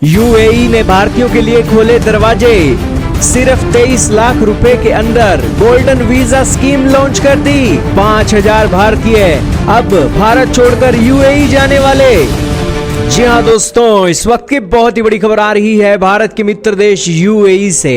UAE ने भारतीयों के लिए खोले दरवाजे। सिर्फ 23 लाख रुपए के अंदर गोल्डन वीजा स्कीम लॉन्च कर दी। 5000 भारतीय अब भारत छोड़कर यूएई जाने वाले। जी हाँ दोस्तों, इस वक्त की बहुत ही बड़ी खबर आ रही है भारत के मित्र देश यूएई से।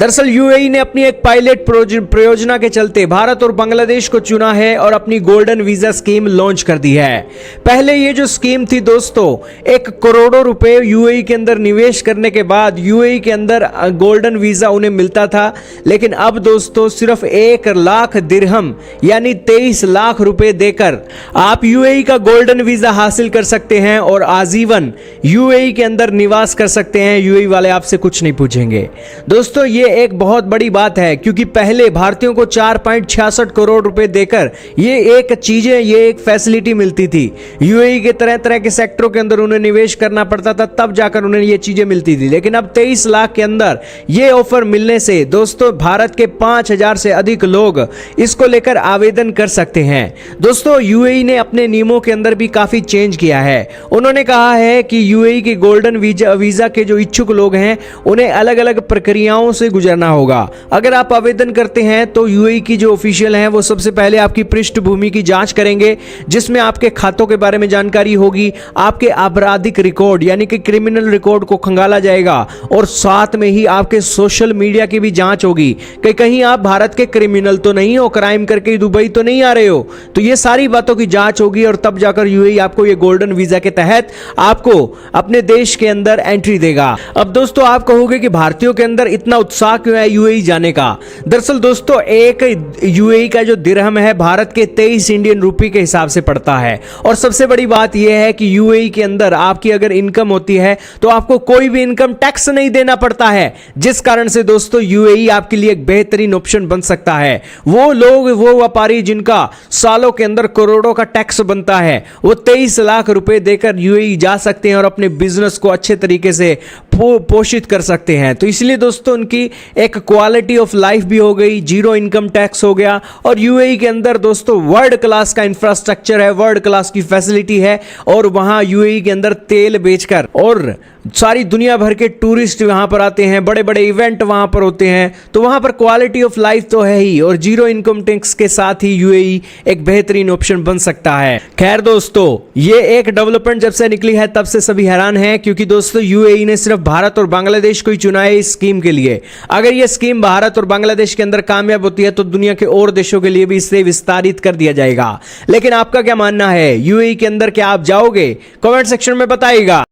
दरअसल यूएई ने अपनी एक पायलट परियोजना के चलते भारत और बांग्लादेश को चुना है और अपनी गोल्डन वीजा स्कीम लॉन्च कर दी है। पहले ये जो स्कीम थी दोस्तों, 1 करोड़ों रुपए यूएई के अंदर निवेश करने के बाद यूएई के अंदर गोल्डन वीजा उन्हें मिलता था, लेकिन अब दोस्तों सिर्फ 1 लाख दिरहम यानी 23 लाख रुपए देकर आप यूएई का गोल्डन वीजा हासिल कर सकते हैं और आजीवन यूएई के अंदर निवास कर सकते हैं। यूएई वाले आपसे कुछ नहीं पूछेंगे। दोस्तों ये एक बहुत बड़ी बात है, क्योंकि पहले भारतीयों को 4.66 करोड़ रुपए देकर ये एक फैसिलिटी मिलती थी। यूएई के तरह तरह के सेक्टरों के अंदर उन्हें निवेश करना पड़ता था, तब जाकर उन्हें ये चीजें मिलती थी। लेकिन अब 23 लाख के अंदर ये ऑफर मिलने से दोस्तों भारत के 5000 से अधिक लोग इसको लेकर आवेदन कर सकते हैं। दोस्तों यूएई ने अपने नियमों के अंदर भी काफी चेंज किया है। उन्होंने कहा है कि यूएई के गोल्डन वीजा के जो इच्छुक लोग हैं उन्हें अलग अलग प्रक्रियाओं से गुजरना होगा। अगर आप आवेदन करते हैं तो यूएई की जो ऑफिशियल हैं वो सबसे पहले आपकी पृष्ठभूमि की जांच करेंगे, जिसमें आपके खातों के बारे में जानकारी होगी, आपके आपराधिक रिकॉर्ड यानी कि क्रिमिनल रिकॉर्ड को खंगाला जाएगा और साथ में ही आपके सोशल मीडिया की भी जांच होगी कि कहीं आप भारत के क्रिमिनल तो नहीं हो, क्राइम करके दुबई तो नहीं आ रहे हो। तो ये सारी बातों की जांच होगी और तब जाकर यूएई आपको ये गोल्डन वीजा के तहत आपको अपने देश के अंदर एंट्री देगा। अब दोस्तों आप कहोगे कि भारतीयों के अंदर इतना उत्साह क्यों है यूएई जाने का। दरअसल दोस्तों एक यूएई का जो दिरहम है भारत के 23 इंडियन रुपए के हिसाब से पड़ता है। और सबसे बड़ी बात यह है कि यूएई के अंदर आपकी अगर इनकम होती है तो आपको कोई भी इनकम टैक्स नहीं देना पड़ता है, जिस कारण से दोस्तों यूएई आपके लिए एक बेहतरीन ऑप्शन बन सकता है। वो लोग, वो व्यापारी जिनका सालों के अंदर करोड़ों का टैक्स बनता है, वो 23 लाख रुपए देकर यूएई जा सकते हैं और अपने बिजनेस को अच्छे तरीके से पोषित कर सकते हैं। तो इसलिए दोस्तों उनकी एक क्वालिटी ऑफ लाइफ भी हो गई, जीरो इनकम टैक्स हो गया और यूएई के अंदर दोस्तों वर्ल्ड क्लास का इंफ्रास्ट्रक्चर है, वर्ल्ड क्लास की फैसिलिटी है और वहां यूएई के अंदर तेल बेचकर और सारी दुनिया भर के टूरिस्ट वहां पर आते हैं, बड़े बड़े इवेंट वहां पर होते हैं। तो वहां पर क्वालिटी ऑफ लाइफ तो है ही और जीरो इनकम टैक्स के साथ ही यूएई एक बेहतरीन ऑप्शन बन सकता है। खैर दोस्तों ये एक डेवलपमेंट जब से निकली है तब से सभी हैरान हैं, क्योंकि दोस्तों यूएई ने सिर्फ भारत और बांग्लादेश को ही चुना है इस स्कीम के लिए। अगर यह स्कीम भारत और बांग्लादेश के अंदर कामयाब होती है तो दुनिया के और देशों के लिए भी इसे विस्तारित कर दिया जाएगा। लेकिन आपका क्या मानना है, यूएई के अंदर क्या आप जाओगे? कमेंट सेक्शन में बताइएगा।